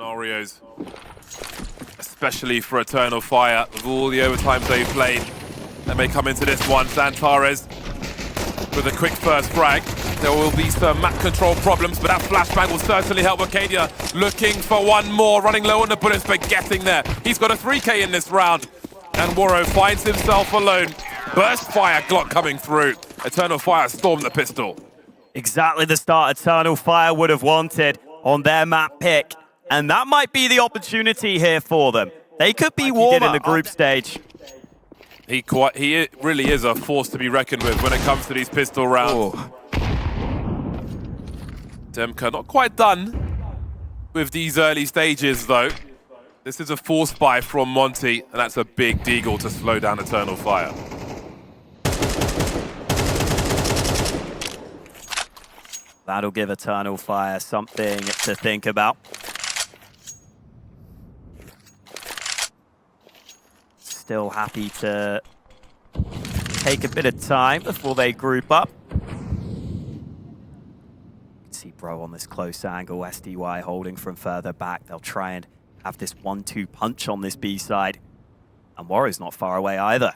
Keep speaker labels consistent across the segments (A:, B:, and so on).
A: scenarios, especially for Eternal Fire, with all the overtimes they've played. They may come into this one. xantares with a quick first frag. There will be some map control problems, but that flashbang will certainly help Arcadia. Looking for one more, running low on the bullets, but getting there. He's got a 3K in this round, and Zywoo finds himself alone. Burst fire Glock coming through. Eternal Fire stormed the pistol.
B: Exactly the start Eternal Fire would have wanted on their map pick. And that might be the opportunity here for them. They could be warmer in the group stage.
A: He really is a force to be reckoned with when it comes to these pistol rounds.
B: Oh.
A: Demka not quite done with these early stages though. This is a force buy from Monte, and that's a big deagle to slow down Eternal Fire.
B: That'll give Eternal Fire something to think about. Still happy to take a bit of time before they group up. See Bro on this close angle, SDY holding from further back. They'll try and have this 1-2 punch on this B side. And Warrow's not far away either.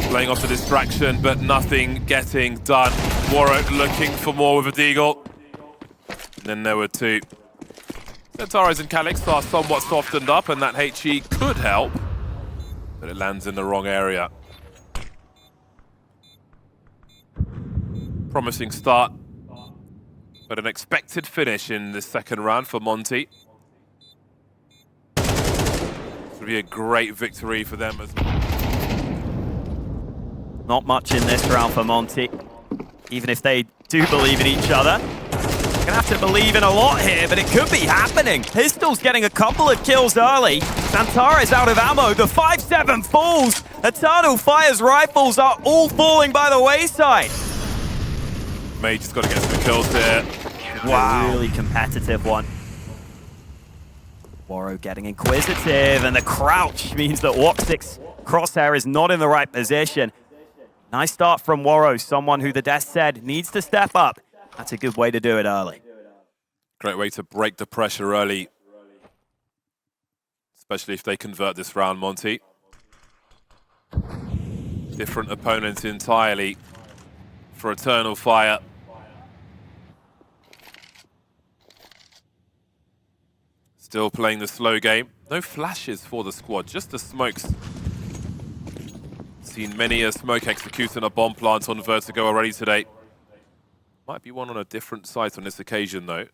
A: Playing off the distraction, but nothing getting done. Warrow looking for more with a deagle. And then there were two. xantares and Calyx are somewhat softened up, and that HE could help, but it lands in the wrong area. Promising start, but an expected finish in the second round for Monte. This would be a great victory for them as well.
B: Not much in this round for Monte. Even if they do believe in each other. They're gonna have to believe in a lot here, but it could be happening. Pistol's getting a couple of kills early. xantares out of ammo. The 5-7 falls. Eternal Fire's rifles are all falling by the wayside.
A: Mage has got to get some kills here.
B: Wow. A really competitive one. Warrow getting inquisitive, and the crouch means that wopz crosshair is not in the right position. Nice start from Warrow, someone who the desk said needs to step up. That's a good way to do it early.
A: Great way to break the pressure early, especially if they convert this round, Monte. Different opponents entirely for Eternal Fire. Still playing the slow game. No flashes for the squad, just the smokes. Seen many a smoke executing a bomb plant on Vertigo already today. Might be one on a different site on this occasion though.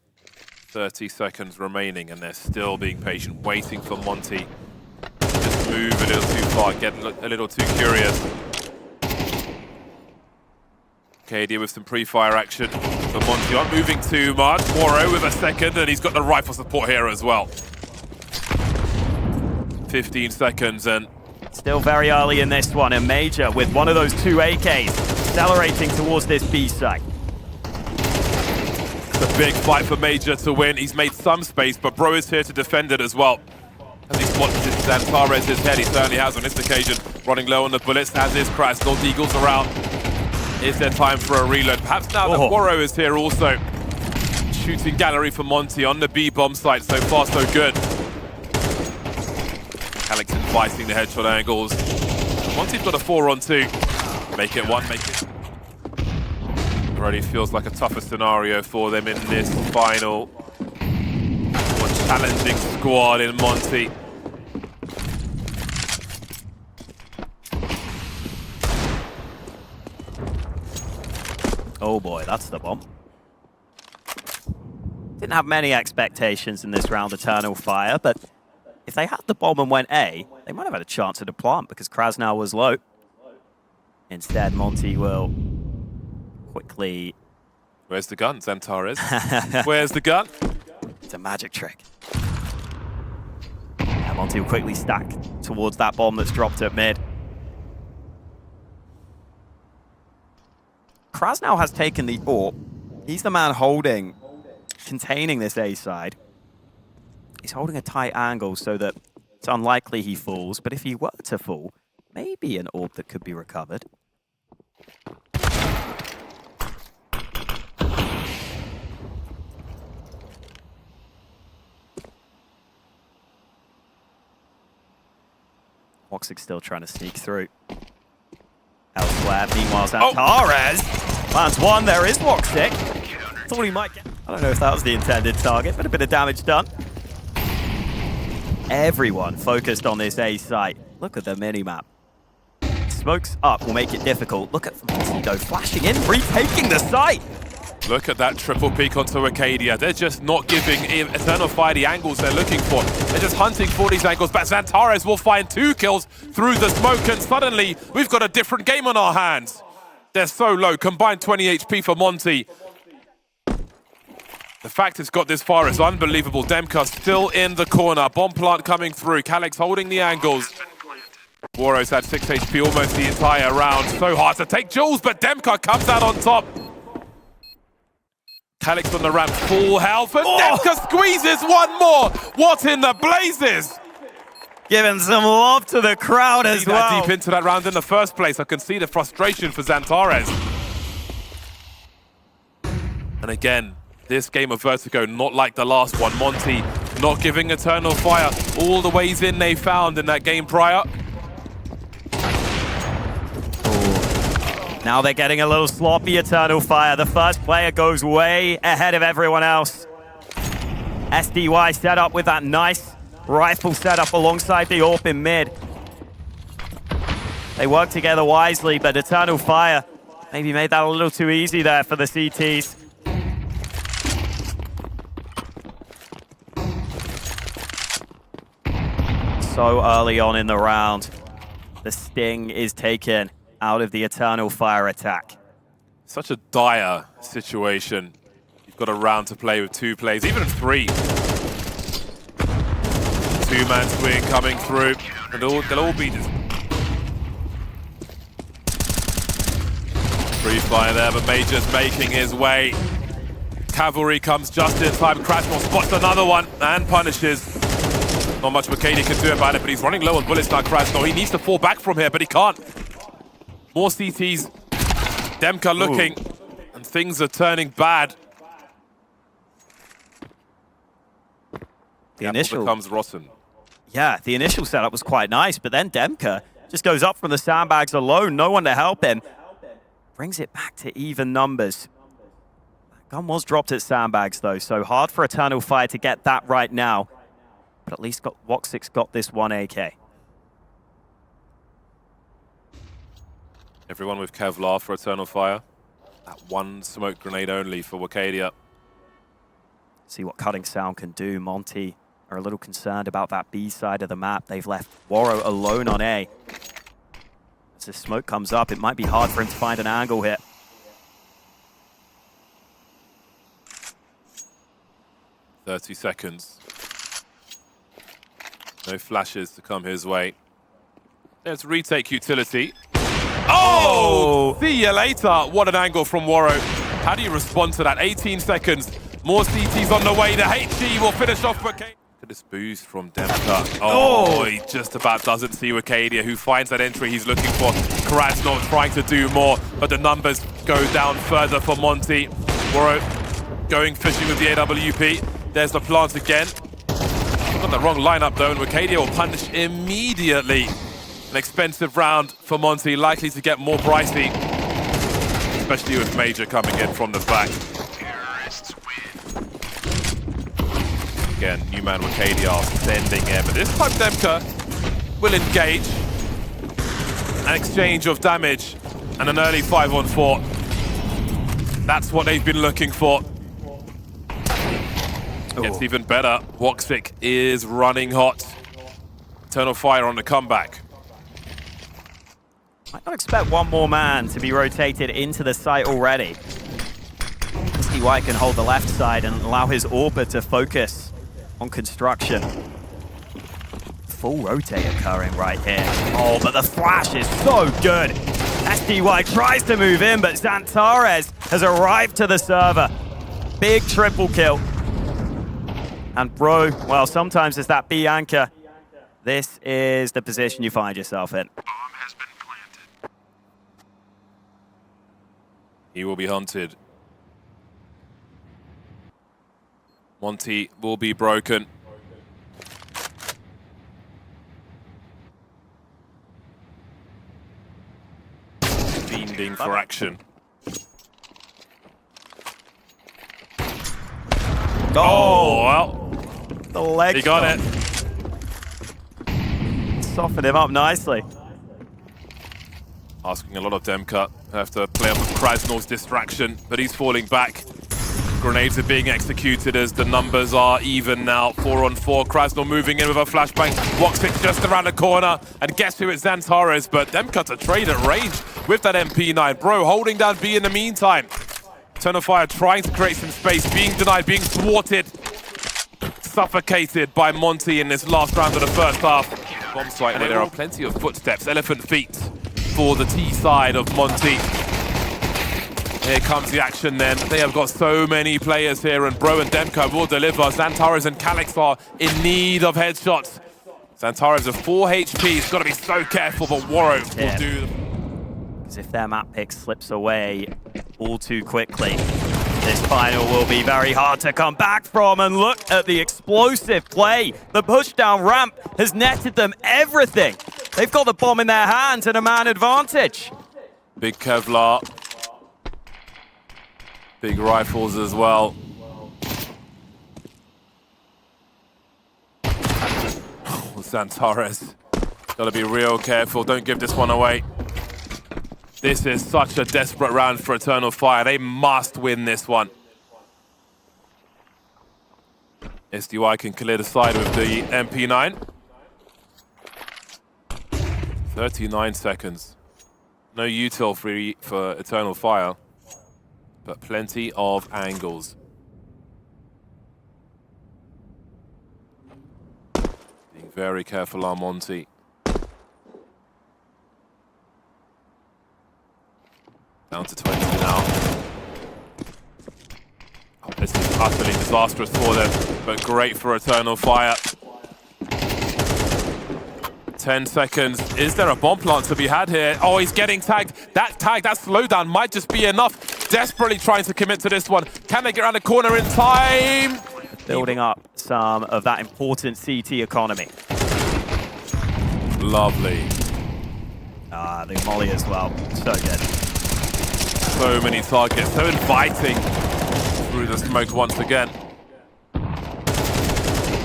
A: 30 seconds remaining, and they're still being patient, waiting for Monte to just move a little too far, get a little too curious. Arcadia with some pre-fire action, but Monte aren't moving too much. Warrow with a second, and he's got the rifle support here as well. 15 seconds, and
B: still very early in this one, and Major with one of those two AKs accelerating towards this B site.
A: It's a big fight for Major to win. He's made some space, but Bro is here to defend it as well. As he spots xantares' head, he certainly has on this occasion. Running low on the bullets, as is Crash. Gold Eagles around. Is there time for a reload? Perhaps now that Warrow is here also. Shooting gallery for Monte on the B bomb site. So far, so good. Alex inviting the headshot angles. Monte's got a 4-on-2. Make it one, make it. Already feels like a tougher scenario for them in this final. More challenging squad in Monte.
B: Oh boy, that's the bomb. Didn't have many expectations in this round, Eternal Fire, but if they had the bomb and went A, they might have had a chance at a plant because Krasnow was low. Instead, Monte will quickly...
A: Where's the gun, xantares? Where's the gun?
B: It's a magic trick. Yeah, Monte will quickly stack towards that bomb that's dropped at mid. Krasnow has taken the AWP. He's the man containing this A side. He's holding a tight angle so that it's unlikely he falls, but if he were to fall, maybe an AWP that could be recovered. xantares still trying to sneak through. Elsewhere, meanwhile, xantares lands one. There is xantares. Thought he might get. I don't know if that was the intended target, but a bit of damage done. Everyone focused on this A site. Look at the minimap. Smokes up will make it difficult. Look at Monte though, flashing in, retaking the site.
A: Look at that triple peek onto Acadia. They're just not giving Eternal Fire the angles they're looking for. They're just hunting for these angles, but xantares will find 2 kills through the smoke, and suddenly we've got a different game on our hands. They're so low, combined 20 HP for Monte. The fact it's got this far is unbelievable. Demka still in the corner. Bomb plant coming through. Calyx holding the angles. Woro's had 6 HP almost the entire round. So hard to take Jules, but Demka comes out on top. Calyx on the ramp, full health, and Demka squeezes one more. What in the blazes?
B: Giving some love to the crowd as well.
A: Deep into that round in the first place. I can see the frustration for xantares. And again, this game of Vertigo, not like the last one. Monte not giving Eternal Fire all the ways in they found in that game prior.
B: Now they're getting a little sloppy, Eternal Fire. The first player goes way ahead of everyone else. SDY set up with that nice rifle setup alongside the AWP in mid. They work together wisely, but Eternal Fire maybe made that a little too easy there for the CTs. So early on in the round, the sting is taken out of the Eternal Fire attack.
A: Such a dire situation. You've got a round to play with 2 plays, even 3. 2-man swing coming through, and they'll all be just free fire there, but Major's making his way. Cavalry comes just in time. Crashmore spots another one and punishes. Not much McCady can do about it, but he's running low on bullets now, Crashmore. He needs to fall back from here, but he can't. More CTs. Demka looking, and things are turning bad.
B: The initial
A: becomes rotten.
B: Yeah, the initial setup was quite nice, but then Demka just goes up from the sandbags alone, no one to help him. Brings it back to even numbers. That gun was dropped at sandbags though, so hard for Eternal Fire to get that right now. But at least xantares got this 1 AK.
A: Everyone with Kevlar for Eternal Fire. That 1 smoke grenade only for Acadia.
B: See what Cutting Sound can do. Monte are a little concerned about that B side of the map. They've left Woro alone on A. As the smoke comes up, it might be hard for him to find an angle here.
A: "30 seconds. No flashes to come his way. There's retake utility. Oh! See you later. What an angle from Woro. How do you respond to that? 18 seconds. More CTs on the way. The HG will finish off for Acadia. Look at this boost from Demka. Oh, he just about doesn't see Acadia, who finds that entry he's looking for. Karad's not trying to do more, but the numbers go down further for Monte. Woro going fishing with the AWP. There's the plant again. Got the wrong lineup though, and Acadia will punish immediately. An expensive round for Monte, likely to get more pricey, especially with Major coming in from the back. Again, new man Acadia sending in, but this time Demka will engage. An exchange of damage and an early 5-on-4. That's what they've been looking for. Gets even better. xantares is running hot. Eternal Fire on the comeback.
B: Might not expect one more man to be rotated into the site already. SDY can hold the left side and allow his AWP to focus on construction. Full rotate occurring right here. Oh, but the flash is so good. SDY tries to move in, but xantares has arrived to the server. Big triple kill. And bro, well, sometimes it's that B anchor. This is the position you find yourself in.
A: He will be hunted. Monte will be broken. Grinding for action. Oh, well.
B: The leg
A: He got it.
B: Softened him up nicely.
A: Asking a lot of Demka. Have to play up with Krasnor's distraction, but he's falling back. Grenades are being executed as the numbers are even now. 4-on-4. Krasnor moving in with a flashbang. Walks it just around the corner. And guess who? It's xantares, but Demka to trade at range with that MP9. Bro holding down B in the meantime. Turn of Fire trying to create some space, being denied, being thwarted. Suffocated by Monte in this last round of the first half. Bomb site where there are plenty of footsteps, elephant feet for the T side of Monte. Here comes the action then. They have got so many players here, and Bro and Demka will deliver. xantares and Calix are in need of headshots. xantares have 4 HP. He's got to be so careful, but Warrow will do.
B: Because if their map pick slips away all too quickly, this final will be very hard to come back from. And look at the explosive play. The push down ramp has netted them everything. They've got the bomb in their hands and a man advantage.
A: Big Kevlar. Big rifles as well. xantares. Gotta be real careful. Don't give this one away. This is such a desperate round for Eternal Fire. They must win this one. SDY can clear the side with the MP9. 39 seconds. No util for Eternal Fire, but plenty of angles. Being very careful on Monte. Down to 20 now. Oh, this is utterly disastrous for them, but great for Eternal Fire. 10 seconds. Is there a bomb plant to be had here? Oh, he's getting tagged. That slowdown might just be enough. Desperately trying to commit to this one. Can they get around the corner in time?
B: Building up some of that important CT economy.
A: Lovely.
B: The molly as well. So good.
A: So many targets, so inviting through the smoke once again.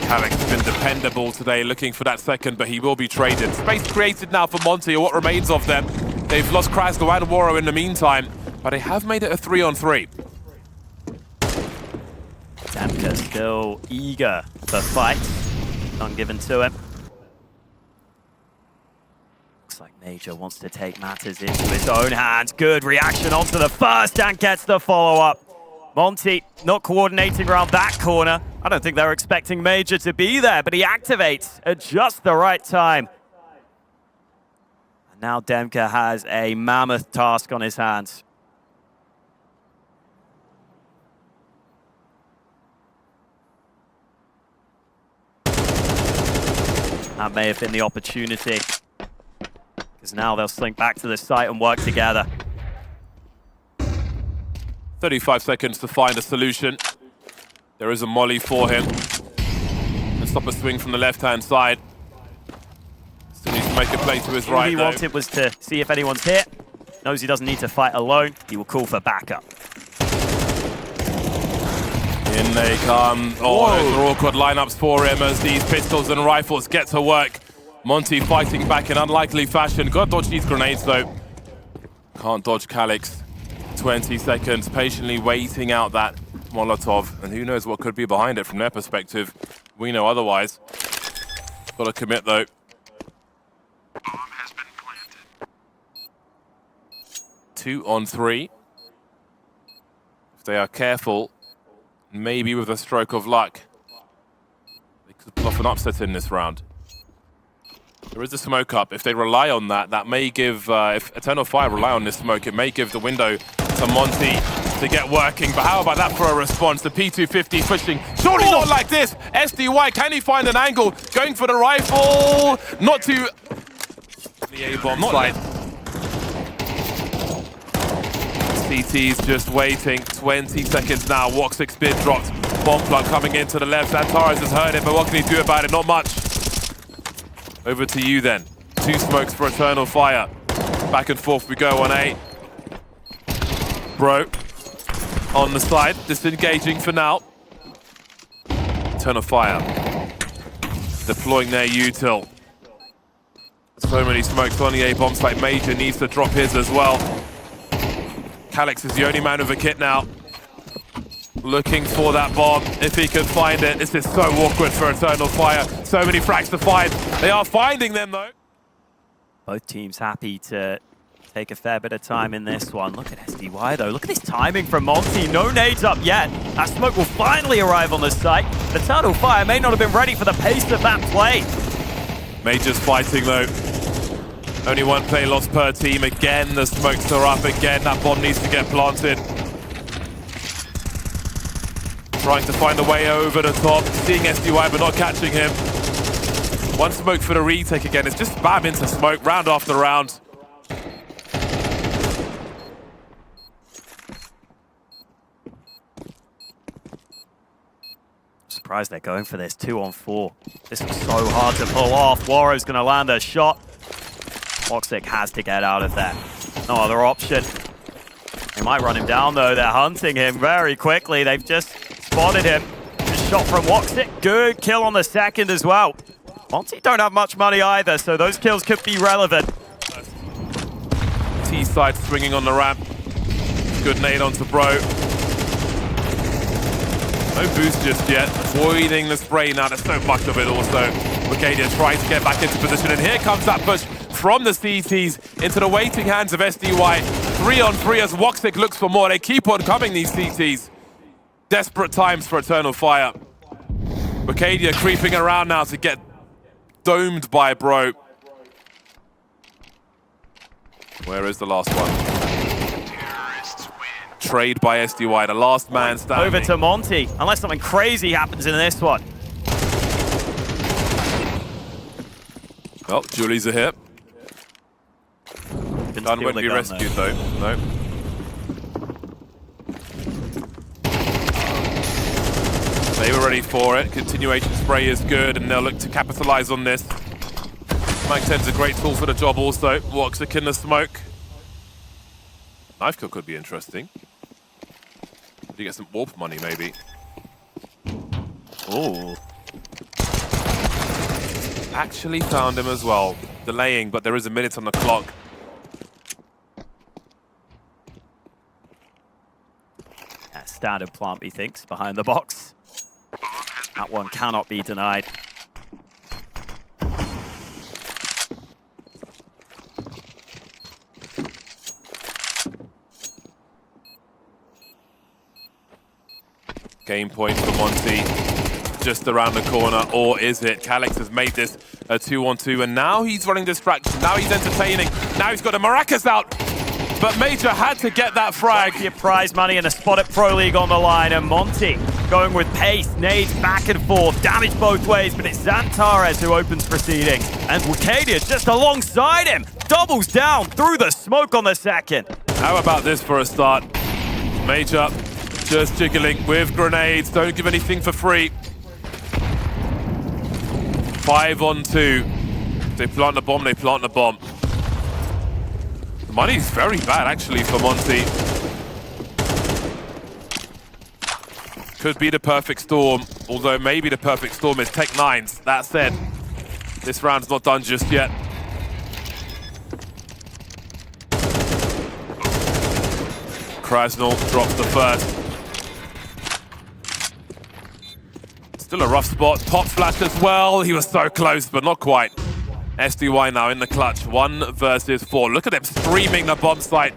A: Calix has been dependable today, looking for that second, but he will be traded. Space created now for Monte, or what remains of them. They've lost Krasnor and Warrow in the meantime, but they have made it a 3-on-3.
B: Demka still eager for fight. None given to him. Looks like Major wants to take matters into his own hands. Good reaction onto the first and gets the follow-up. Monte not coordinating around that corner. I don't think they're expecting Major to be there, but he activates at just the right time. And now Demka has a mammoth task on his hands. That may have been the opportunity, because now they'll slink back to the site and work together.
A: 35 seconds to find a solution. There is a molly for him. And stop a swing from the left-hand side. Still needs to make a play to his right,
B: All he wanted was to see if anyone's hit. Knows he doesn't need to fight alone. He will call for backup.
A: In they come. Oh, those are awkward lineups for him as these pistols and rifles get to work. Monte fighting back in unlikely fashion. Got to dodge these grenades, though. Can't dodge Calix. 20 seconds, patiently waiting out that Molotov, and who knows what could be behind it from their perspective. We know otherwise. Got to commit, though. Bomb has been planted. 2-on-3. If they are careful, maybe with a stroke of luck, they could pull off an upset in this round. There is a smoke up. If they rely on that, that may give, if Eternal Fire rely on this smoke, it may give the window to Monte to get working. But how about that for a response? The P250 pushing. Surely not like this. SDY, can he find an angle? Going for the rifle. Not to the A-bomb side. CT's just waiting. 20 seconds now. Woxic bid dropped. Bomb plug coming into the left. xantares has heard it, but what can he do about it? Not much. Over to you then. 2 smokes for Eternal Fire. Back and forth we go on A. Bro on the side, disengaging for now. Turn of fire. Deploying their util. So many smokes on the A bomb site. Major needs to drop his as well. Calyx is the only man with a kit now. Looking for that bomb, if he can find it. This is so awkward for Eternal Fire. So many frags to find. They are finding them though.
B: Both teams happy to take a fair bit of time in this one. Look at SDY though. Look at this timing from Monte. No nades up yet. That smoke will finally arrive on the site. The Eternal Fire may not have been ready for the pace of that play.
A: Major's fighting though. Only one play lost per team. Again, the smokes are up. Again, that bomb needs to get planted. Trying to find a way over the top. Seeing SDY but not catching him. One smoke for the retake again. It's just spam into smoke round after round.
B: Surprised they're going for this 2-on-4. This is so hard to pull off. Warro's going to land a shot. Toxic has to get out of there. No other option. They might run him down though. They're hunting him very quickly. They've just spotted him. Just shot from Woxic. Good kill on the second as well. Monte don't have much money either, so those kills could be relevant.
A: T-side swinging on the ramp. Good nade onto Bro. No boost just yet. Avoiding the spray now. There's so much of it also. Brigadia trying to get back into position. And here comes that push from the CTs into the waiting hands of SDY. 3-on-3 as Woxic looks for more. They keep on coming, these CTs. Desperate times for Eternal Fire. Brigadia creeping around now to get domed by Bro. Where is the last one? Trade by SDY, the last man standing.
B: Over to Monte, unless something crazy happens in this one.
A: Well, Julie's a hit. Gun won't be rescued though. No. They were ready for it. Continuation spray is good, and they'll look to capitalize on this. Mag 10's a great tool for the job also. Woxic in the smoke. Knife kill could be interesting. You get some warp money, maybe.
B: Oh.
A: Actually found him as well. Delaying, but there is a minute on the clock.
B: Yeah, standard plant, he thinks, behind the box. That one cannot be denied.
A: Game point for Monte, just around the corner, or is it? Calyx has made this a 2-on-2, and now he's running distraction, now he's entertaining, now he's got a Maracas out, but Major had to get that frag.
B: Your prize money and a spot at Pro League on the line, and Monte going with pace, nades back and forth, damage both ways, but it's Xantares who opens proceedings, and Brigadia just alongside him, doubles down through the smoke on the second.
A: How about this for a start? Major just jiggling with grenades. Don't give anything for free. 5-on-2. They plant the bomb, they plant the bomb. The money's very bad, actually, for Monte. Could be the perfect storm, although maybe the perfect storm is Tech9's. That said, this round's not done just yet. Krasnal drops the first. Still a rough spot. Pop flash as well. He was so close, but not quite. SDY now in the clutch. 1 versus 4. Look at them streaming the bomb site.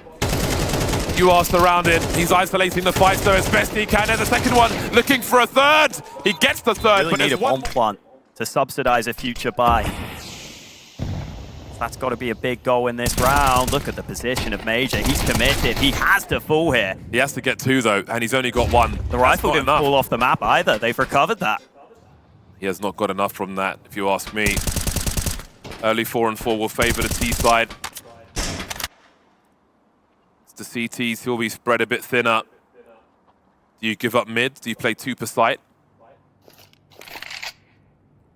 A: You are surrounded. He's isolating the fight so as best he can. There's a second one. Looking for a third. He gets the third,
B: really
A: but
B: need
A: there's
B: a bomb plant to subsidize a future buy. That's got to be a big goal in this round. Look at the position of Major. He's committed. He has to fall here.
A: He has to get 2 though, and he's only got 1.
B: The rifle didn't fall off the map either. They've recovered that.
A: He has not got enough from that, if you ask me. Early 4-on-4 will favor the T side. It's the CTs who will be spread a bit thinner. Do you give up mid? Do you play 2 per site?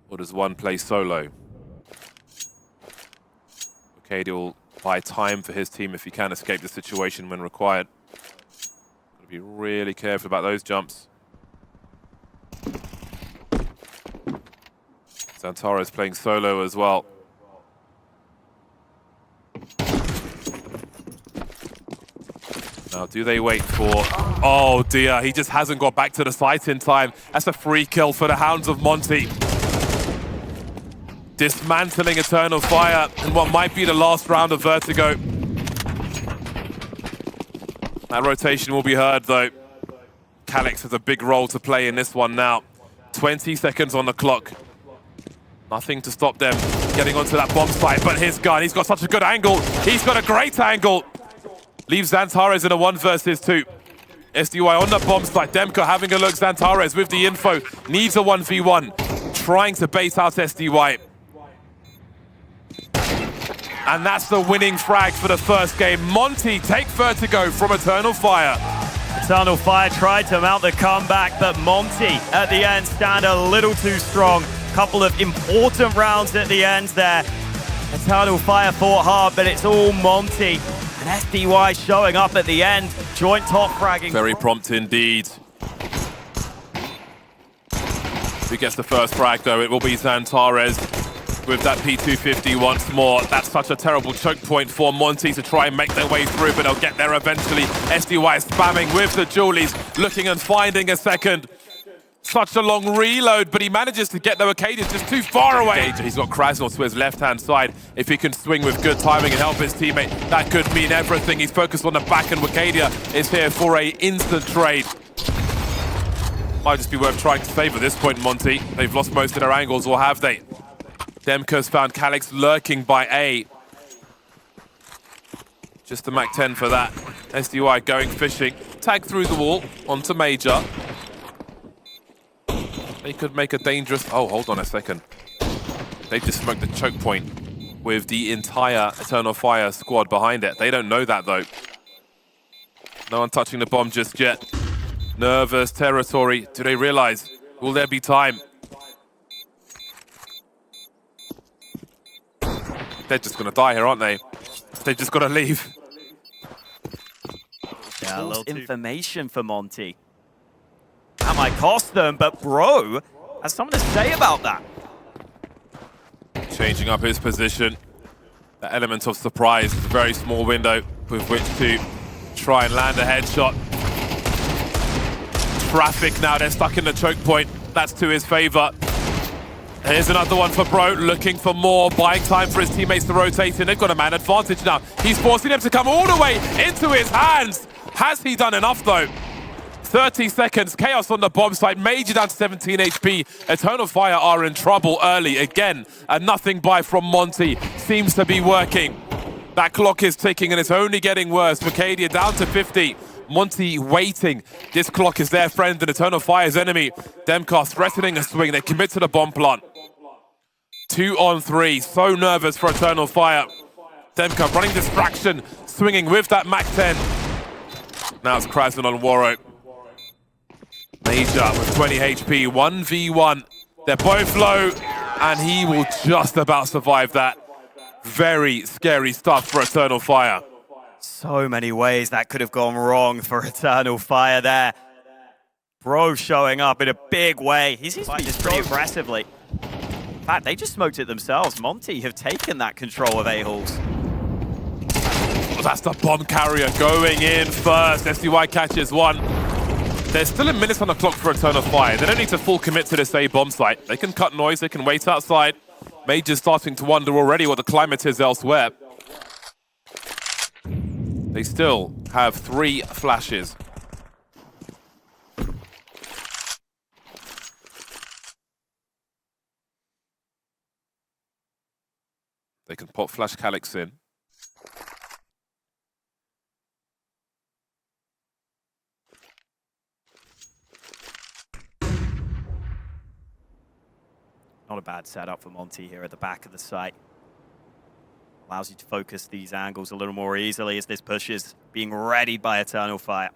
A: Or does one play solo? Okay, he'll buy time for his team if he can escape the situation when required. Be really careful about those jumps. xantares playing solo as well. Now, do they wait for... Oh dear, he just hasn't got back to the site in time. That's a free kill for the Hounds of Monte. Dismantling Eternal Fire in what might be the last round of Vertigo. That rotation will be heard though. Calyx has a big role to play in this one now. 20 seconds on the clock. Nothing to stop them getting onto that bomb site, but his gun, he's got such a good angle. He's got a great angle. Leaves xantares in a 1 versus 2. SDY on the bomb site. Demko having a look. xantares with the info. Needs a 1v1. Trying to bait out SDY. And that's the winning frag for the first game. Monte take Vertigo from Eternal Fire.
B: Eternal Fire tried to mount the comeback, but Monte at the end stand a little too strong. Couple of important rounds at the end there. Eternal Fire fought hard, but it's all Monte. And SDY showing up at the end. Joint top fragging.
A: Very prompt indeed. Who gets the first frag though? It will be xantares with that P250 once more. That's such a terrible choke point for Monte to try and make their way through, but they'll get there eventually. SDY spamming with the Julies, looking and finding a second. Such a long reload, but he manages to get the Arcadia's just too far away. He's got Krasnov to his left-hand side. If he can swing with good timing and help his teammate, that could mean everything. He's focused on the back, and Arcadia is here for an instant trade. Might just be worth trying to save at this point, Monte. They've lost most of their angles, or have they? Demko's found Calyx lurking by A. Just the Mac 10 for that. SDY going fishing. Tag through the wall onto Major. They could make a dangerous... Oh, hold on a second. They just smoked the choke point with the entire Eternal Fire squad behind it. They don't know that, though. No one touching the bomb just yet. Nervous territory. Do they realize? Will there be time? They're just going to die here, aren't they? They've just got to leave.
B: Yeah, a little information for Monte. That might cost them, but Bro has something to say about that.
A: Changing up his position. The element of surprise is a very small window with which to try and land a headshot. Traffic now, they're stuck in the choke point. That's to his favor. Here's another one for Bro, looking for more, buying time for his teammates to rotate in. They've got a man advantage now. He's forcing them to come all the way into his hands. Has he done enough though? 30 seconds, chaos on the bomb site, Major down to 17 HP. Eternal Fire are in trouble early again. A nothing buy from Monte seems to be working. That clock is ticking and it's only getting worse. Arcadia down to 50. Monte waiting. This clock is their friend and Eternal Fire's enemy. Demko threatening a swing. They commit to the bomb plant. 2 on 3. So nervous for Eternal Fire. Demko running distraction, swinging with that Mac 10. Now it's Krasnov on Warrow. Major with 20 HP, 1v1. They're both low, and he will just about survive that. Very scary stuff for Eternal Fire.
B: So many ways that could have gone wrong for Eternal Fire there. Bro showing up in a big way. He's fighting this pretty aggressively. In fact, they just smoked it themselves. Monte have taken that control of A-Halls.
A: That's the bomb carrier going in first. SDY catches one. There's still a minute on the clock for Eternal Fire. They don't need to full commit to this A bomb site. They can cut noise, they can wait outside. Major's starting to wonder already what the climate is elsewhere. They still have 3 flashes. They can pop flash Calyx in.
B: Not a bad setup for Monte here at the back of the site. Allows you to focus these angles a little more easily as this push is being readied by Eternal Fire.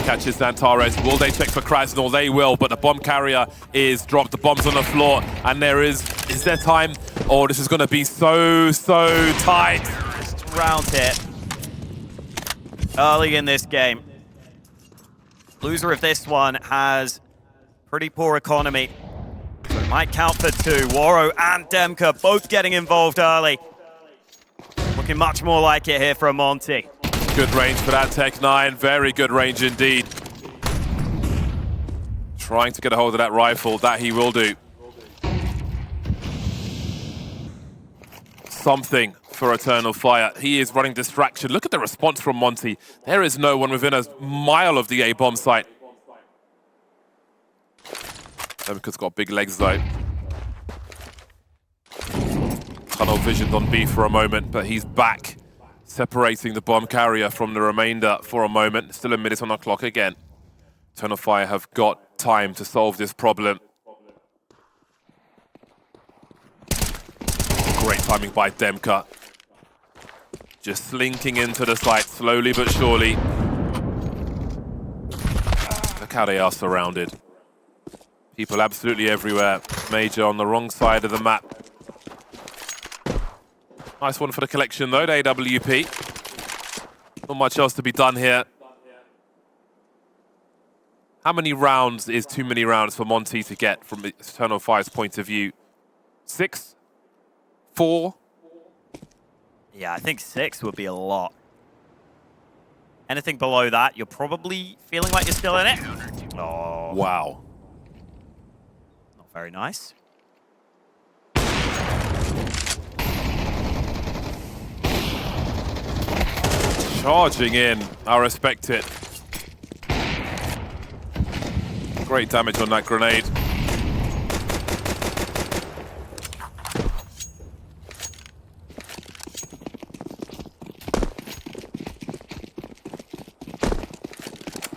A: Catches xantares. Will they check for Krasnov? They will, but the bomb carrier is dropped. The bomb's on the floor, and is there time? Oh, this is going to be so tight.
B: Just round it. early in this game. Loser of this one has pretty poor economy. So it might count for two. Waro and Demka both getting involved early. Looking much more like it here from Monte.
A: Good range for that Tech9. Very good range indeed. Trying to get a hold of that rifle. That he will do. Something for Eternal Fire. He is running distraction. Look at the response from Monte. There is no one within a mile of the A-bomb site. Demka's got big legs though. Tunnel visioned on B for a moment, but he's back, separating the bomb carrier from the remainder for a moment. Still a minute on the clock again. Eternal Fire have got time to solve this problem. Great timing by Demka. Just slinking into the site slowly but surely. Look how they are surrounded. People absolutely everywhere. Major on the wrong side of the map. Nice one for the collection though, the AWP. Not much else to be done here. How many rounds is too many rounds for Monte to get from Eternal Fire's point of view? 6? 4?
B: Yeah, I think 6 would be a lot. Anything below that, you're probably feeling like you're still in it. Oh.
A: Wow.
B: Not very nice.
A: Charging in. I respect it. Great damage on that grenade.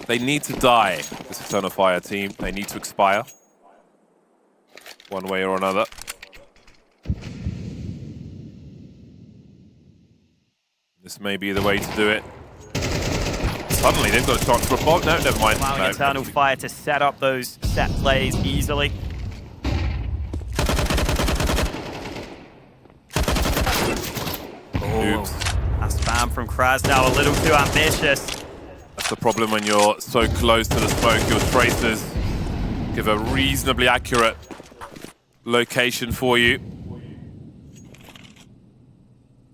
A: They need to die, this Eternal Fire team. They need to expire. One way or another. This may be the way to do it. Suddenly they've got a chance for a bomb. No, never mind.
B: Allowing
A: No.
B: Eternal Fire to set up those set plays easily.
A: Oops.
B: That spam from Kraz now a little too ambitious.
A: That's the problem when you're so close to the smoke. Your tracers give a reasonably accurate location for you.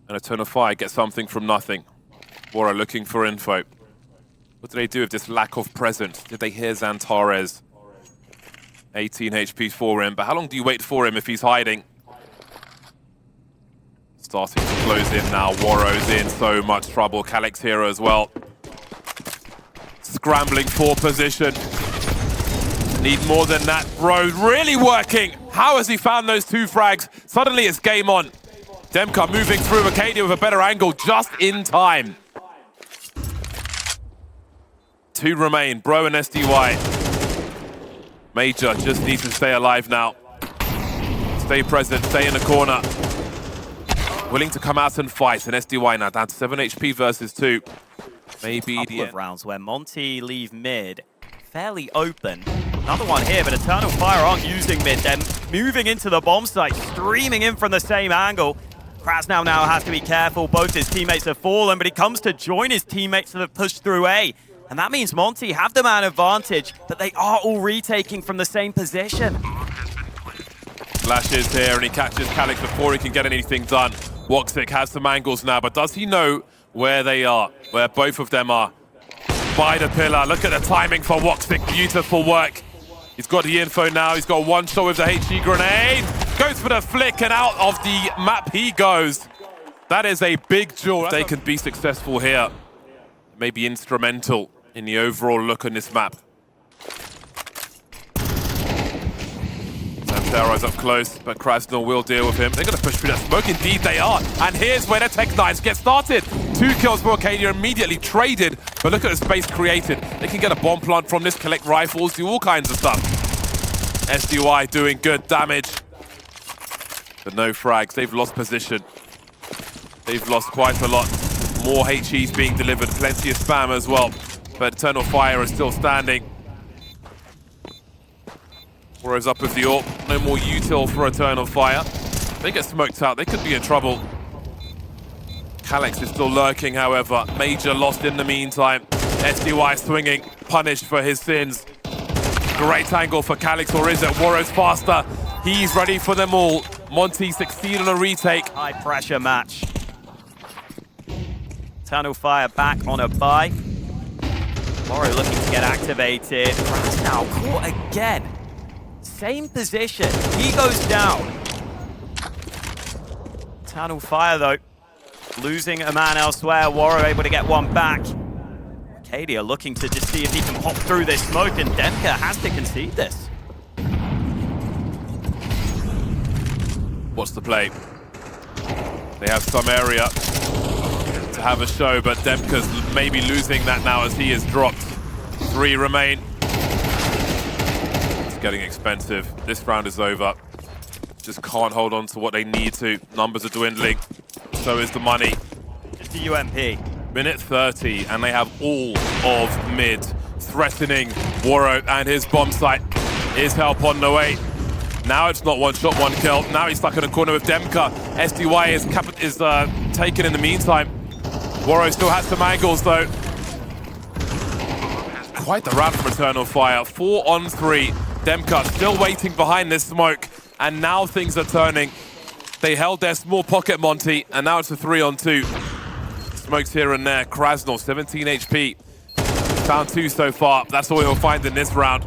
A: And Eternal Fire gets something from nothing. Waro looking for info. What do they do with this lack of presence? Did they hear xantares? 18 HP for him, but how long do you wait for him if he's hiding? Starting to close in now. Waro's in so much trouble. Calyx here as well. Scrambling for position. Need more than that. Bro, really working. How has he found those 2 frags? Suddenly it's game on. Demka moving through Acadia with a better angle just in time. 2 remain, Bro and SDY. Major just needs to stay alive now. Stay present, stay in the corner. Willing to come out and fight, and SDY now down to 7 HP versus 2. Maybe
B: A couple of rounds where Monte leave mid fairly open. Another one here, but Eternal Fire aren't using mid. They're moving into the bomb site, streaming in from the same angle. Krasnow now has to be careful. Both his teammates have fallen, but he comes to join his teammates that have pushed through A. And that means Monte have the man advantage, but they are all retaking from the same position.
A: Flashes here, and he catches Calyx before he can get anything done. Woxic has some angles now, but does he know where they are, where both of them are? By the pillar. Look at the timing for Woxic. Beautiful work. He's got the info now. He's got one shot with the HE grenade. Goes for the flick, and out of the map he goes. That is a big jewel. If they can be successful here, maybe instrumental in the overall look on this map. Xantares up close, but Krasnow will deal with him. They're going to push through that smoke. Indeed, they are. And here's where the Tech9s get started. 2 kills for Acadia immediately traded, but look at the space created. They can get a bomb plant from this, collect rifles, do all kinds of stuff. SDY doing good damage, but no frags. They've lost position. They've lost quite a lot. More HEs being delivered, plenty of spam as well. But Eternal Fire is still standing. Waro's up with the AWP. No more util for Eternal Fire. They get smoked out. They could be in trouble. Calyx is still lurking, however. Major lost in the meantime. SDY swinging, punished for his sins. Great angle for Calyx, or is it? Warrow's faster. He's ready for them all. Monte succeed on a retake.
B: High pressure match. Eternal Fire back on a buy. Warrow looking to get activated. Now caught again. Same position. He goes down. Eternal Fire though, losing a man elsewhere. Warrow able to get one back. Arcadia looking to just see if he can hop through this smoke, and Demka has to concede this.
A: What's the play? They have some area to have a show, but Demka's maybe losing that now as he is dropped. 3 remain. It's getting expensive. This round is over. Just can't hold on to what they need to. Numbers are dwindling. So is the money.
B: Just the UMP.
A: Minute 30, and they have all of mid threatening Warrow and his bomb site. His help on the way. Now it's not one shot, one kill. Now he's stuck in a corner with Demka. SDY is taken in the meantime. Warrow still has some angles though. Quite the round from Eternal Fire. 4 on 3. Demka still waiting behind this smoke, and now things are turning. They held their small pocket Monte, and now it's a 3 on 2. Smokes here and there. Krasnal, 17 HP. Found 2 so far. That's all he'll find in this round.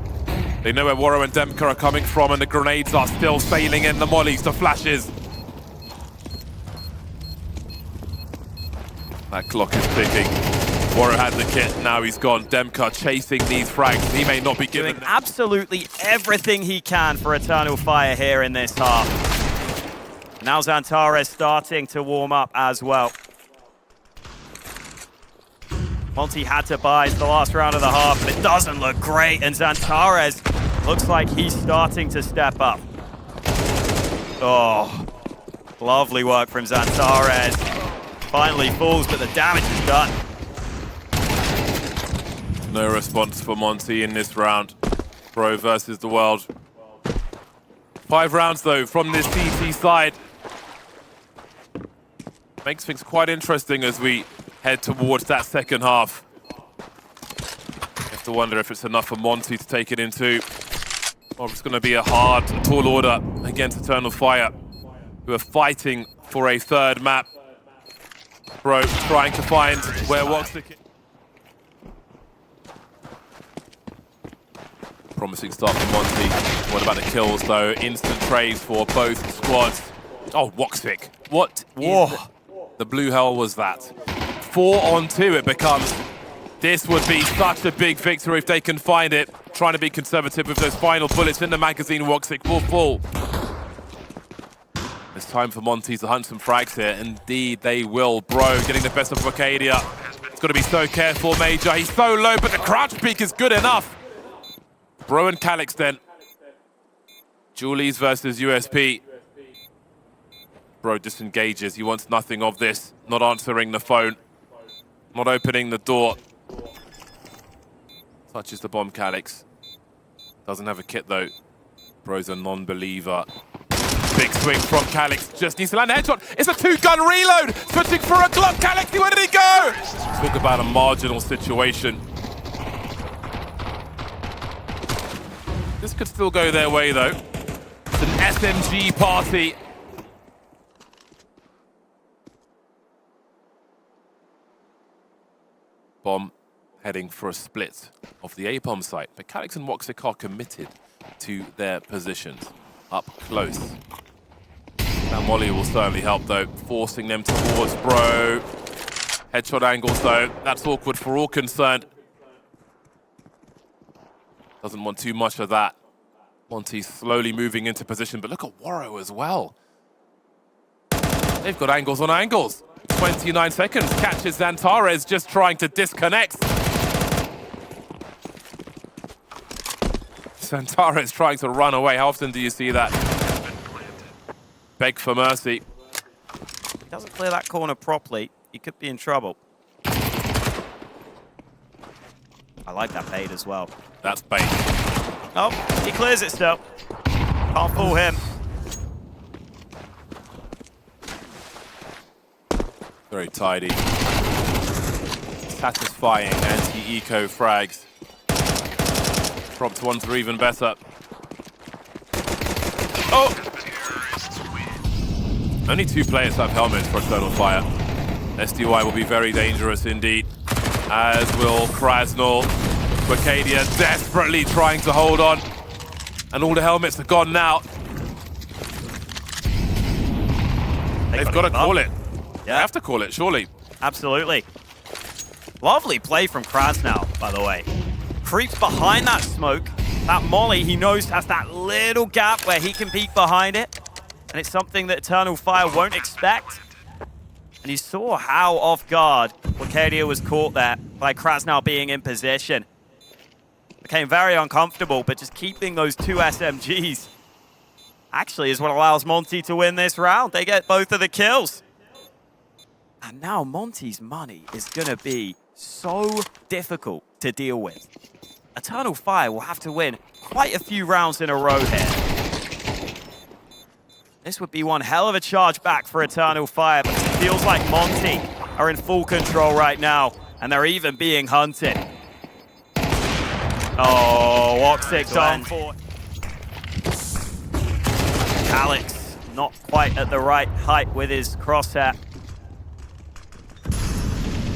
A: They know where Warrow and Demka are coming from, and the grenades are still sailing in, the mollies, the flashes. That clock is ticking. Warrow had the kit, now he's gone. Demka chasing these frags. He may not be
B: doing absolutely everything he can for Eternal Fire here in this half. Now xantares starting to warm up as well. Monte had to buy the last round of the half, but it doesn't look great, and xantares looks like he's starting to step up. Oh, lovely work from xantares. Finally falls, but the damage is done.
A: No response for Monte in this round. Pro versus the world. 5 rounds though from this CT side. Makes things quite interesting as we head towards that second half. You have to wonder if it's enough for Monte to take it into, or if it's going to be a hard, tall order against Eternal Fire, who are fighting for a 3rd map. Bro trying to find where Woxic. Promising start for Monte. What about the kills though? Instant trades for both squads. Oh, Woxic. What? The blue hell was that? 4 on 2 it becomes. This would be such a big victory if they can find it. Trying to be conservative with those final bullets in the magazine. Woxic will fall. It's time for Monte to hunt some frags here. Indeed, they will. Bro getting the best of Arcadia. It's got to be so careful, Major. He's so low, but the crouch peek is good enough. Bro and Calyx then. Julies versus USP. Bro disengages. He wants nothing of this. Not answering the phone. Not opening the door. Touches the bomb, Calyx. Doesn't have a kit though. Bro's a non-believer. Big swing from Calyx. Just needs to land a headshot. It's a 2-gun reload. Switching for a Glock. Calyx, where did he go? Talk about a marginal situation. This could still go their way though. It's an SMG party. Bomb heading for a split of the A-bomb site, but Calyx and Woxic are committed to their positions up close. That molly will certainly help though, forcing them towards Bro. Headshot angles though, that's awkward for all concerned. Doesn't want too much of that. Monte's slowly moving into position, but look at Warrow as well. They've got angles on angles. 29 seconds, catches xantares just trying to disconnect. xantares trying to run away. How often do you see that? Beg for mercy.
B: If he doesn't clear that corner properly, he could be in trouble. I like that bait as well.
A: That's bait.
B: Oh, he clears it still. Can't fool him.
A: Very tidy. Satisfying anti-eco frags. Ropz ones are even better. Oh! Only 2 players have helmets for Eternal Fire. SDY will be very dangerous indeed, as will Krasnal. Wicadia desperately trying to hold on. And all the helmets are gone now. They've got to call it.
B: Yeah.
A: They have to call it, surely.
B: Absolutely. Lovely play from Krasnal, by the way. Creeps behind that smoke. That molly, he knows, has that little gap where he can peek behind it. And it's something that Eternal Fire won't expect. And you saw how off guard Wicadia was caught there by Krasnal being in position. Became very uncomfortable, but just keeping those 2 SMGs actually is what allows Monte to win this round. They get both of the kills. And now Monte's money is going to be so difficult to deal with. Eternal Fire will have to win quite a few rounds in a row here. This would be one hell of a charge back for Eternal Fire, but it feels like Monte are in full control right now, and they're even being hunted. Oh, Woxic done for. Alex not quite at the right height with his crosshair.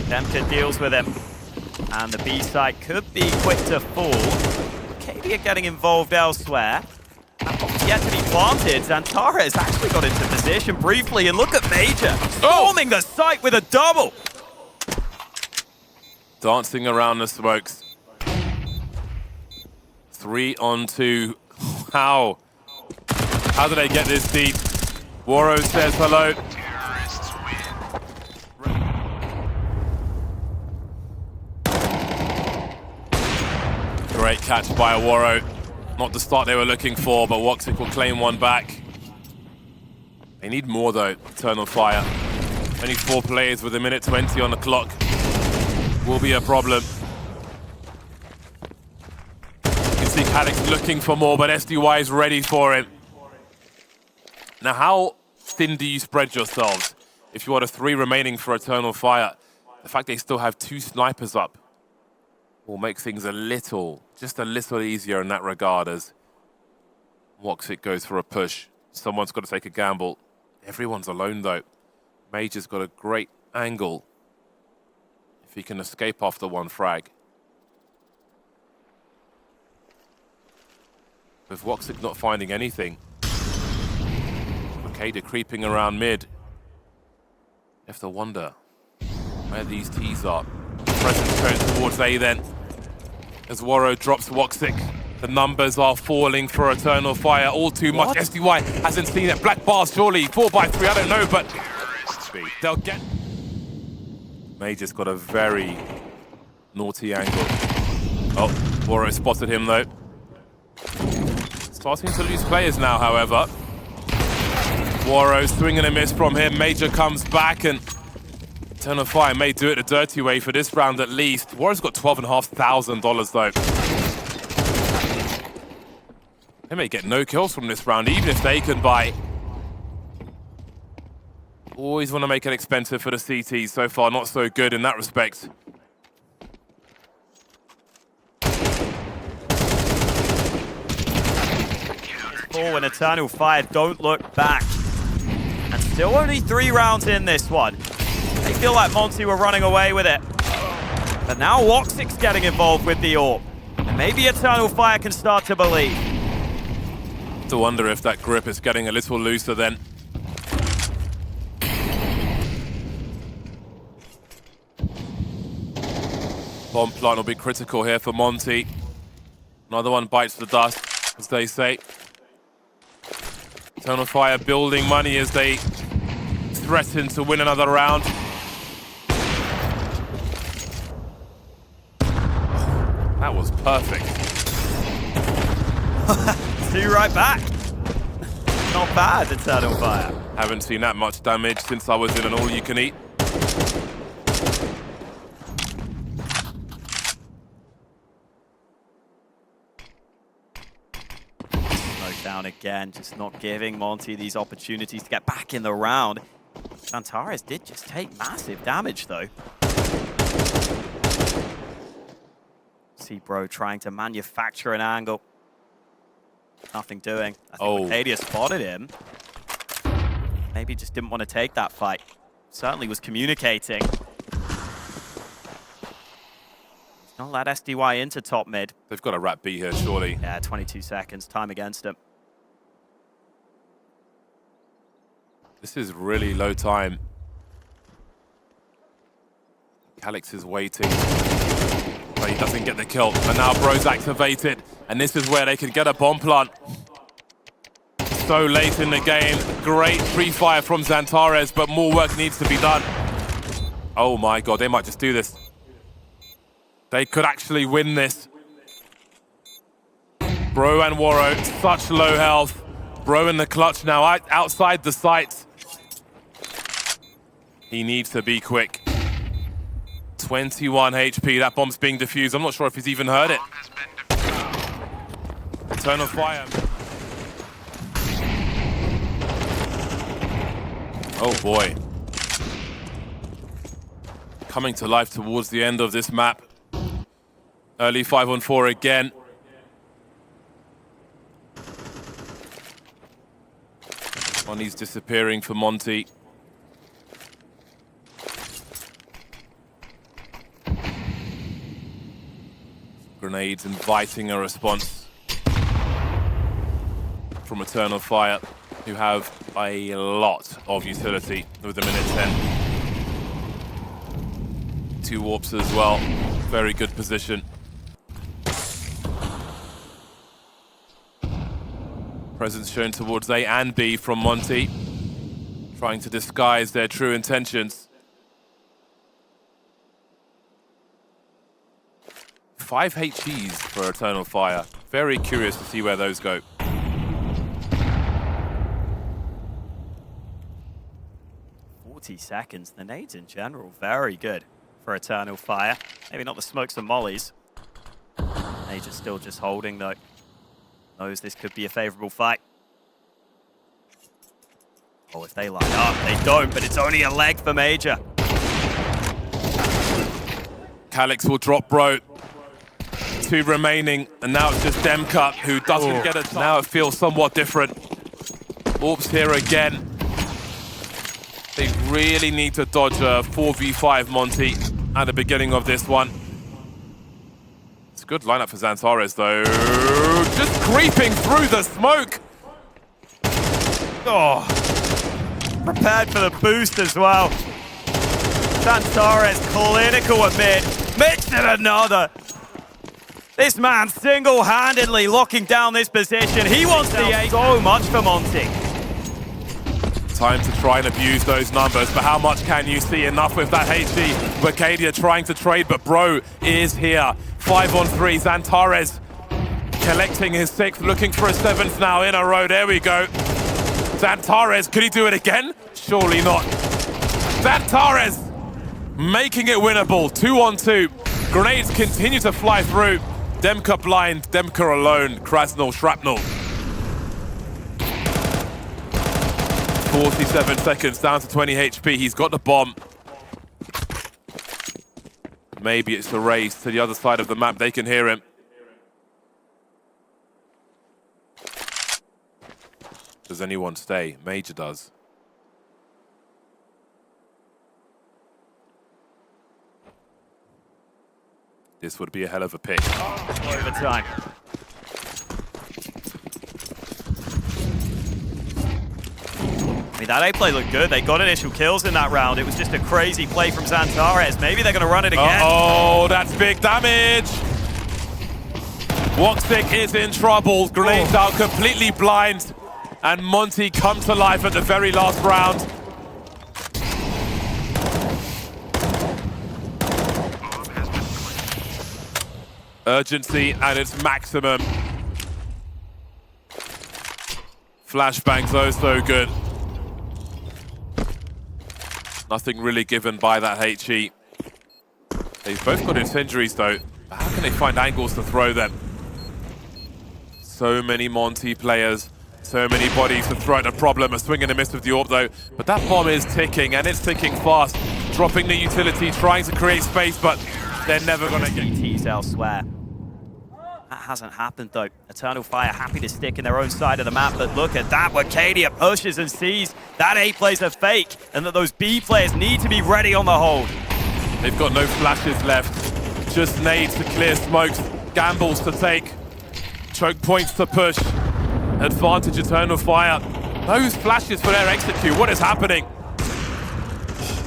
B: Demka deals with him. And the B side could be quick to fall. Wicadia getting involved elsewhere. That bomb's yet to be planted. xantares actually got into position briefly, and look at Major storming the site with a double.
A: Dancing around the smokes. 3 on 2. How? How do they get this deep? Waro says hello. Great catch by Waro. Not the start they were looking for, but Woxic will claim one back. They need more though, Eternal Fire. Only 4 players with 1:20 on the clock. Will be a problem. You can see Alex looking for more, but SDY is ready for him. Now, how thin do you spread yourselves if you are the 3 remaining for Eternal Fire? The fact they still have 2 snipers up will make things a little, just a little easier in that regard as Woxic goes for a push. Someone's got to take a gamble. Everyone's alone though. Major's got a great angle if he can escape after 1 frag. With Woxic not finding anything, Wicadia creeping around mid. You have to wonder where these T's are. Presence going towards A then. As Waro drops Woxic, the numbers are falling for Eternal Fire all too much. SDY hasn't seen it. Black bars surely, 4x3, I don't know, but they'll get. Major's got a very naughty angle. Oh, Waro spotted him though. Starting to lose players now, however. Waro swinging a miss from him. Major comes back and Eternal Fire may do it a dirty way for this round at least. Waro's got $12,500 though. They may get no kills from this round, even if they can buy. Always want to make it expensive for the CTs. So far, not so good in that respect.
B: When Eternal Fire don't look back. And still only 3 rounds in this one. They feel like Monte were running away with it. But now Woxic's getting involved with the AWP. And maybe Eternal Fire can start to believe.
A: To wonder if that grip is getting a little looser then. Bomb plant will be critical here for Monte. Another one bites the dust, as they say. Eternal Fire building money as they threaten to win another round. That was perfect.
B: 2 right back. Not bad, Eternal Fire.
A: Haven't seen that much damage since I was in an all-you-can-eat.
B: Down again, just not giving Monte these opportunities to get back in the round. xantares did just take massive damage, though. See Bro trying to manufacture an angle. Nothing doing. I think Arcadia spotted him. Maybe just didn't want to take that fight. Certainly was communicating. Not let SDY into top mid.
A: They've got a rat B here, surely.
B: Yeah, 22 seconds. Time against him.
A: This is really low time. Calix is waiting, but he doesn't get the kill. And now Bro's activated, and this is where they can get a bomb plant. So late in the game. Great pre-fire from xantares, but more work needs to be done. Oh my god, they might just do this. They could actually win this. Bro and Warro, such low health. Bro in the clutch now, outside the sights. He needs to be quick. 21 HP, that bomb's being defused. I'm not sure if he's even heard it. Eternal fire. Oh boy. Coming to life towards the end of this map. Early 5-on-4 again. Money's disappearing for Monte. Grenades inviting a response from Eternal Fire, who have a lot of utility with a minute 10. 2 warps as well. Very good position. Presence shown towards A and B from Monte, trying to disguise their true intentions. 5 HEs for Eternal Fire. Very curious to see where those go.
B: Seconds. The nades in general, very good for Eternal Fire. Maybe not the smokes and mollies. Major still just holding, though. Knows this could be a favorable fight. Oh, if they line up, they don't, but it's only a leg for Major.
A: Calix will drop Bro. 2 remaining, and now it's just Demka who doesn't get a chance. Now it feels somewhat different. Orps here again. They really need to dodge a 4v5 Monte at the beginning of this one. It's a good lineup for xantares, though. Just creeping through the smoke.
B: Oh, prepared for the boost as well. xantares clinical at mid. Mixed in another. This man single-handedly locking down this position. He wants the A so much for Monte.
A: Time to try and abuse those numbers, but how much can you see? Enough with that HG. Arcadia trying to trade, but Bro is here. 5-on-3, xantares collecting his 6th, looking for a 7th now in a row. There we go. xantares, could he do it again? Surely not. xantares making it winnable. 2-on-2. Grenades continue to fly through. Demka blind, Demka alone. Krasnal, shrapnel. 47 seconds, down to 20 HP. He's got the bomb. Maybe it's a race to the other side of the map. They can hear him. Does anyone stay? Major does. This would be a hell of a pick.
B: Overtime. I mean, that A play looked good. They got initial kills in that round. It was just a crazy play from xantares. Maybe they're going to run it again.
A: Oh, that's big damage. Woxic is in trouble. Grenades out completely blind. And Monte come to life at the very last round. Urgency at its maximum. Flashbangs, oh so good. Nothing really given by that HE. They've both got incendiaries though. But how can they find angles to throw them? So many Monte players So many bodies to throw at a problem. A swing and a miss with the AWP though. But that bomb is ticking, and it's ticking fast. Dropping the utility, trying to create space, but they're never going to get
B: ETs elsewhere. That hasn't happened though. Eternal Fire happy to stick in their own side of the map, but look at that, where Cadia pushes and sees that A plays a fake, and that those B players need to be ready on the hold.
A: They've got no flashes left. Just nades to clear smokes, gambles to take, choke points to push. Advantage Eternal Fire. Those flashes for their execute. What is happening?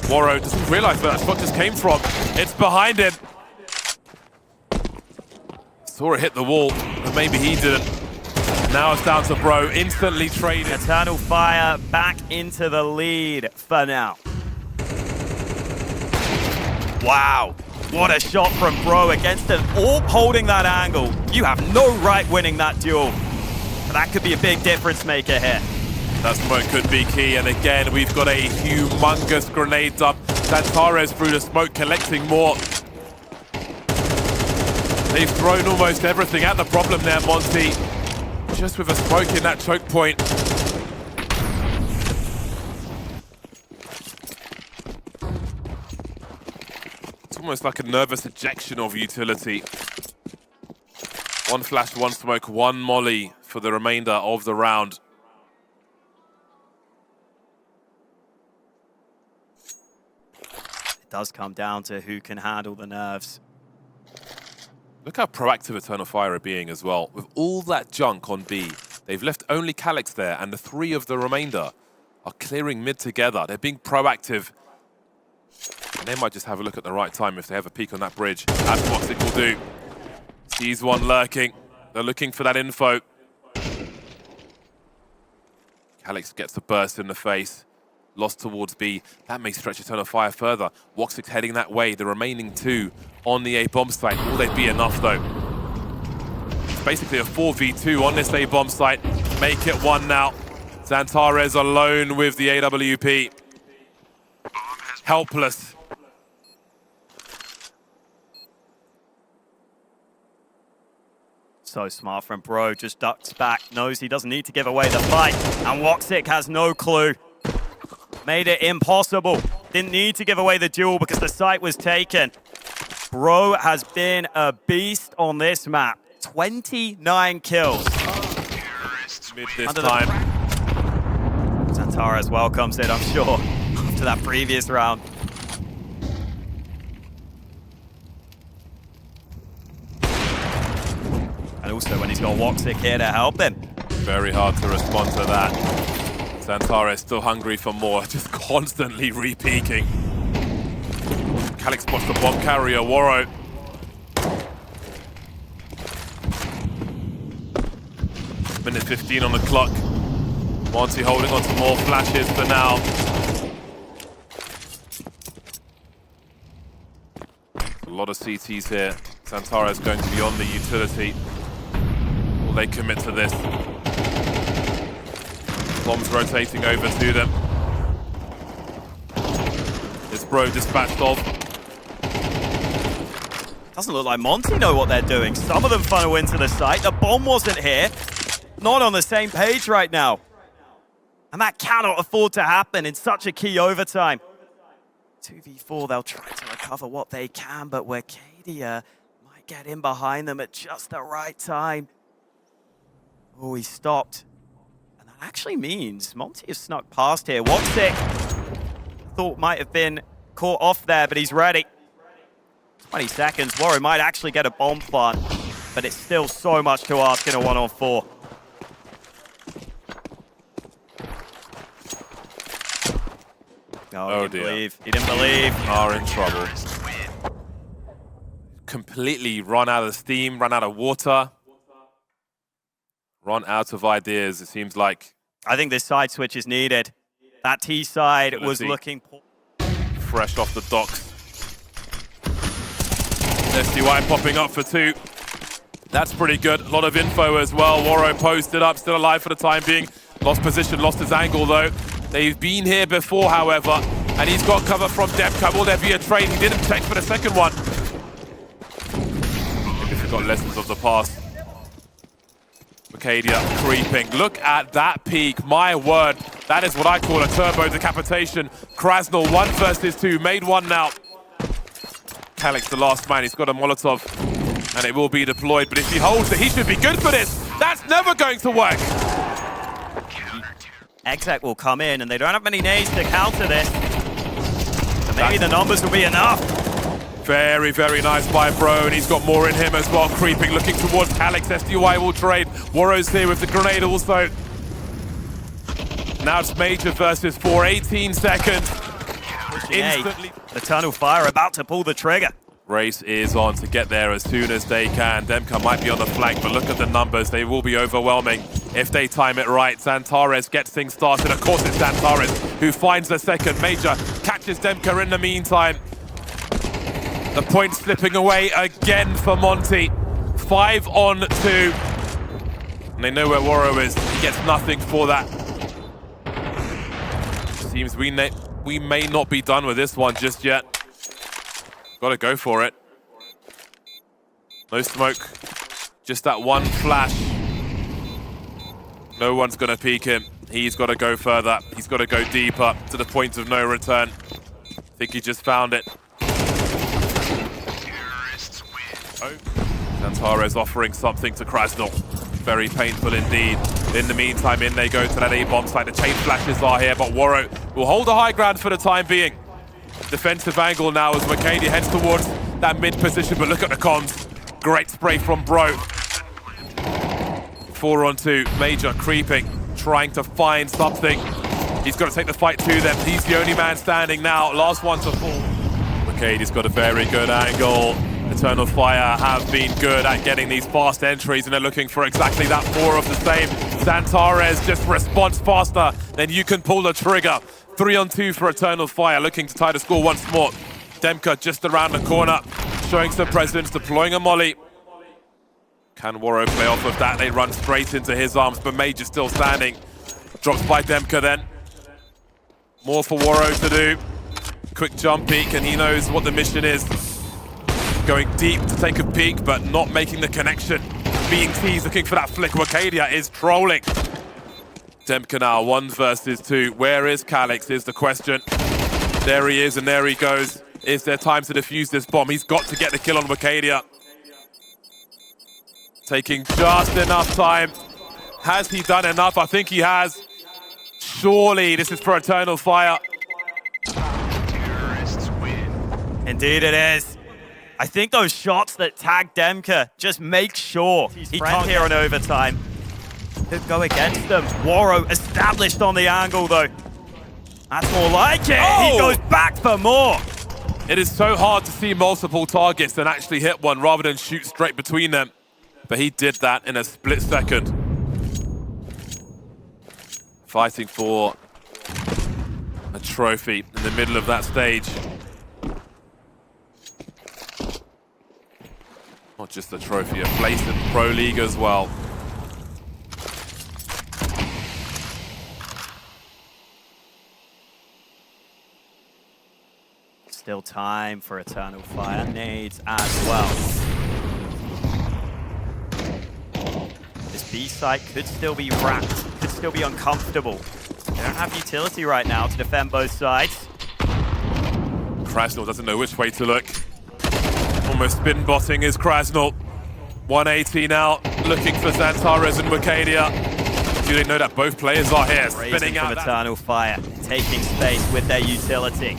A: Waro doesn't realize where that shot just came from. It's behind him. Saw it hit the wall, but maybe he didn't. Now it's down to Bro, instantly traded.
B: Eternal Fire back into the lead for now. Wow, what a shot from Bro against an AWP holding that angle. You have no right winning that duel. But that could be a big difference maker here.
A: That smoke could be key, and again, we've got a humongous grenade dump. xantares through the smoke, collecting more. They've thrown almost everything at the problem there, Monte. Just with a smoke in that choke point. It's almost like a nervous ejection of utility. One flash, one smoke, one molly for the remainder of the round.
B: It does come down to who can handle the nerves.
A: Look how proactive Eternal Fire are being as well. With all that junk on B, they've left only Calyx there, and the three of the remainder are clearing mid together. They're being proactive. And they might just have a look at the right time if they have a peek on that bridge. That's what it will do. Sees one lurking. They're looking for that info. Calyx gets a burst in the face. Lost towards B. That may stretch Eternal Fire further. woxix heading that way. The remaining two on the A bomb site. Will they be enough though? It's basically a 4v2 on this A bomb site. Make it one now. xantares alone with the AWP. Helpless.
B: So smart from Bro, just ducks back, knows he doesn't need to give away the fight, and woxix has no clue. Made it impossible. Didn't need to give away the duel because the site was taken. Bro has been a beast on this map. 29 kills.
A: Mid this time.
B: xantares welcomes it, I'm sure, after that previous round. And also when he's got woxix here to help him.
A: Very hard to respond to that. xantares still hungry for more, just constantly re-peeking. Calyx spots the bomb carrier, Waro. Minute 15 on the clock. Monte holding on to more flashes for now. A lot of CTs here. xantares going beyond the utility. Will they commit to this? Bombs rotating over to them. Is Bro dispatched off?
B: Doesn't look like Monte know what they're doing. Some of them funnel into the site. The bomb wasn't here. Not on the same page right now. And that cannot afford to happen in such a key overtime. 2v4, they'll try to recover what they can, but where Cadia might get in behind them at just the right time. Oh, he stopped. And that actually means Monte has snuck past here. woxix thought might have been caught off there, but he's ready. 20 seconds. Warren might actually get a bomb plant, but it's still so much to ask in a 1-on-4. Oh, he didn't believe. He didn't believe.
A: Are in trouble. Completely run out of steam, run out of water. Run out of ideas, it seems like.
B: I think this side switch is needed. That T side was looking poor.
A: Fresh off the docks. SDY popping up for 2. That's pretty good. A lot of info as well. Waro posted up, still alive for the time being. Lost position, lost his angle though. They've been here before, however, and he's got cover from depth. Will there be a trade? He didn't check for the second one. Maybe forgot lessons of the past. Arcadia creeping. Look at that peak. My word. That is what I call a turbo decapitation. krasnal 1 versus 2. Made one now. Calyx the last man. He's got a Molotov. And it will be deployed. But if he holds it, he should be good for this. That's never going to work.
B: xzec will come in, and they don't have many nades to counter this. So maybe the numbers will be enough.
A: Very, very nice by Bro, and he's got more in him as well. Creeping, looking towards Calyx. SDY will trade. Warrow's here with the grenade also. Now it's Major versus 4. 18 seconds. Instantly.
B: Eternal Fire about to pull the trigger.
A: Race is on to get there as soon as they can. Demka might be on the flank, but look at the numbers. They will be overwhelming if they time it right. xantares gets things started. Of course, it's xantares who finds the second. Major catches Demka in the meantime. The point slipping away again for Monte. 5 on 2. And they know where Warrow is. He gets nothing for that. Seems we may not be done with this one just yet. Gotta go for it. No smoke. Just that one flash. No one's gonna peek him. He's gotta go further. He's gotta go deeper to the point of no return. I think he just found it. Oh. xantares offering something to krasnal. Very painful indeed. In the meantime, in they go to that A-bomb site. The chain flashes are here, but Warrow will hold the high ground for the time being. Defensive angle now as Arcadia heads towards that mid position, but look at the comms. Great spray from Bro. 4 on 2. Major creeping, trying to find something. He's got to take the fight to them. He's the only man standing now. Last one to fall. Arcadia's got a very good angle. Eternal Fire have been good at getting these fast entries, and they're looking for exactly that. 4 of the same. xantares just responds faster than you can pull the trigger. 3 on 2 for Eternal Fire, looking to tie the score once more. Demka just around the corner, showing some presence, deploying a molly. Can Warrow play off of that? They run straight into his arms, but Major still standing. Drops by Demka then. More for Warrow to do. Quick jump peek, and he knows what the mission is. Going deep to take a peek, but not making the connection. Being teased, looking for that flick. Arcadia is trolling. Demka now, 1 versus 2. Where is Calyx is the question. There he is, and there he goes. Is there time to defuse this bomb? He's got to get the kill on Arcadia. Taking just enough time. Has he done enough? I think he has. Surely this is for Eternal Fire.
B: Indeed it is. I think those shots that tag Demka just make sure he can't here on overtime. Could go against them. Warrow established on the angle though. That's more like it.
A: Oh!
B: He goes back for more.
A: It is so hard to see multiple targets and actually hit one rather than shoot straight between them. But he did that in a split second. Fighting for a trophy in the middle of that stage. Not just a trophy, a place in Pro League as well.
B: Still time for Eternal Fire. Nades as well. This B site could still be wrapped, could still be uncomfortable. They don't have utility right now to defend both sides.
A: krasnal doesn't know which way to look. Almost spin botting is krasnal. 180 now, looking for xantares and Arcadia. Do they know that both players are here? Spinning out
B: from Eternal Fire, taking space with their utility.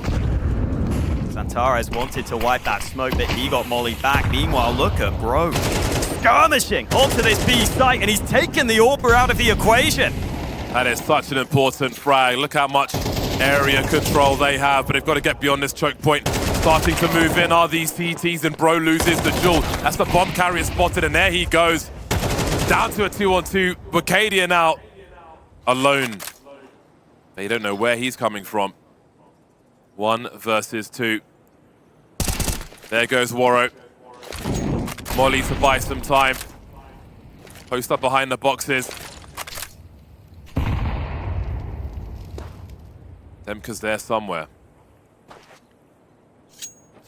B: xantares wanted to wipe that smoke, but he got mollied back. Meanwhile, look at Bro skirmishing onto this B site, and he's taken the Orber out of the equation.
A: That is such an important frag. Look how much area control they have, but they've got to get beyond this choke point. Starting to move in are these CTs, and Bro loses the duel. That's the bomb carrier spotted, and there he goes. Down to a 2-on-2. Arcadia now alone. They don't know where he's coming from. 1 versus 2. There goes Warrow. Molly to buy some time. Post up behind the boxes. Demka's there somewhere.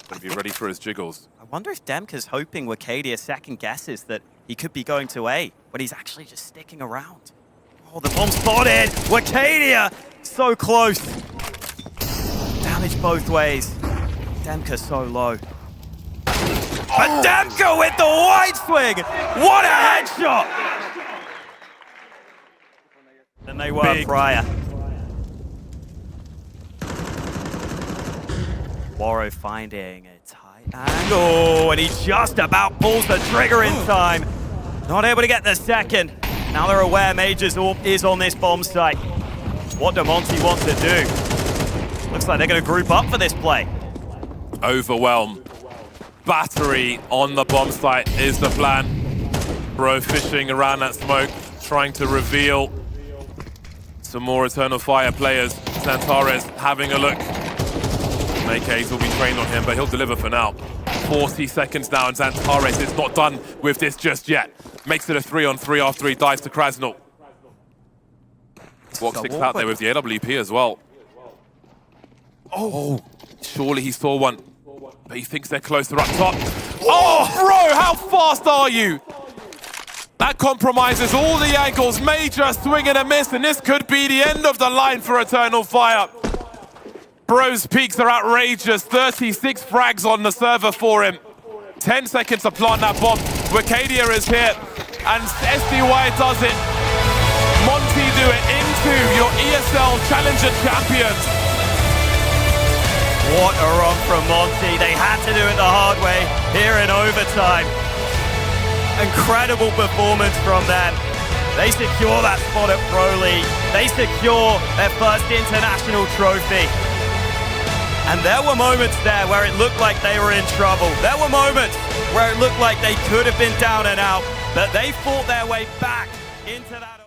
A: Gonna be ready for his jiggles.
B: I wonder if Demka's hoping Arcadia second guesses that he could be going to A, but he's actually just sticking around. Oh, the bomb spotted! Wakadia! So close. Damage both ways. Demka so low. But Demka with the wide swing! What a headshot! And they were
A: Big.
B: prior. Waro finding a tight angle, and he just about pulls the trigger in time. Not able to get the second. Now they're aware Majors is on this bomb site. What do Monte want to do? Looks like they're going to group up for this play.
A: Overwhelm. Battery on the bomb site is the plan. Bro fishing around that smoke, trying to reveal some more Eternal Fire players. xantares having a look. AKs will be trained on him, but he'll deliver for now. 40 seconds now, and xantares is not done with this just yet. Makes it a 3-on-3 after he dives to Krasnal. Walk 6 out there with the AWP as well. Oh, surely he saw one, but he thinks they're closer up top. Oh, bro, how fast are you? That compromises all the angles. Major swing and a miss, and this could be the end of the line for Eternal Fire. Bro's peaks are outrageous. 36 frags on the server for him. 10 seconds to plant that bomb. Wakadia is here, and SDY does it. Monte do it into your ESL Challenger champions.
B: What a run from Monte. They had to do it the hard way here in overtime. Incredible performance from them. They secure that spot at Pro League. They secure their first international trophy. And there were moments there where it looked like they were in trouble. There were moments where it looked like they could have been down and out, but they fought their way back into that.